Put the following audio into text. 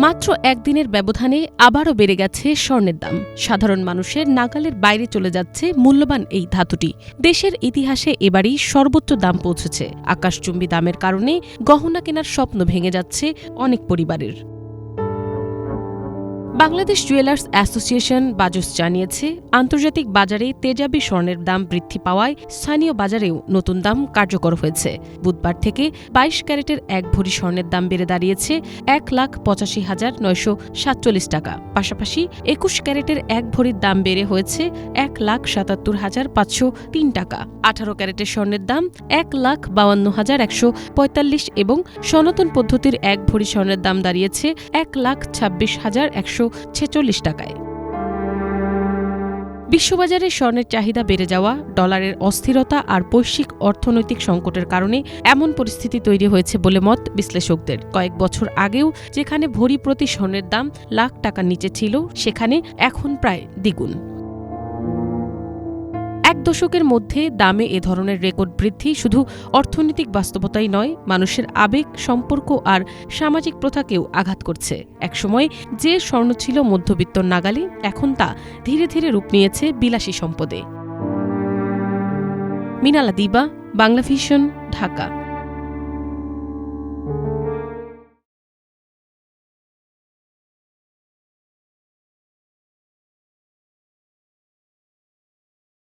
মাত্র একদিনের ব্যবধানে আবারও বেড়ে গেছে স্বর্ণের দাম। সাধারণ মানুষের নাগালের বাইরে চলে যাচ্ছে মূল্যবান এই ধাতুটি। দেশের ইতিহাসে এবারই সর্বোচ্চ দাম পৌঁছেছে। আকাশচুম্বী দামের কারণে গহনা কেনার স্বপ্ন ভেঙে যাচ্ছে অনেক পরিবারের। বাংলাদেশ জুয়েলার্স অ্যাসোসিয়েশন বাজস জানিয়েছে, আন্তর্জাতিক বাজারে তেজাবি স্বর্ণের দাম বৃদ্ধি পাওয়ায় স্থানীয় বাজারেও নতুন দাম কার্যকর হয়েছে। বুধবার থেকে ২২ ক্যারেটের ১ ভরি স্বর্ণের দাম বেড়ে দাঁড়িয়েছে ১,৮৫,৯৪৭ টাকা। পাশাপাশি ২১ ক্যারেটের ১ ভরির দাম বেড়ে হয়েছে ১,৭৭,৫০৩ টাকা। ১৮ ক্যারেটের স্বর্ণের দাম ১,৫২,১৪৫ এবং সনাতন পদ্ধতির ১ ভরি স্বর্ণের দাম দাঁড়িয়েছে ১,২৬,১৪৬ টাকায়। বিশ্ববাজারে স্বর্ণের চাহিদা বেড়ে যাওয়া, ডলারের অস্থিরতা আর বৈশ্বিক অর্থনৈতিক সংকটের কারণে এমন পরিস্থিতি তৈরি হয়েছে বলে মত বিশ্লেষকদের। কয়েক বছর আগেও যেখানে ভরি প্রতি স্বর্ণের দাম লাখ টাকার নিচে ছিল, সেখানে এখন প্রায় দ্বিগুণ। এক দশকের মধ্যে দামে এ ধরনের রেকর্ড বৃদ্ধি শুধু অর্থনৈতিক বাস্তবতাই নয়, মানুষের আবেগ, সম্পর্ক আর সামাজিক প্রথাকেও আঘাত করছে। একসময় যে স্বর্ণ ছিল মধ্যবিত্তর নাগালে, এখন তা ধীরে ধীরে রূপ নিয়েছে বিলাসী সম্পদে। মিনালা দিবা, বাংলাভিশন, ঢাকা।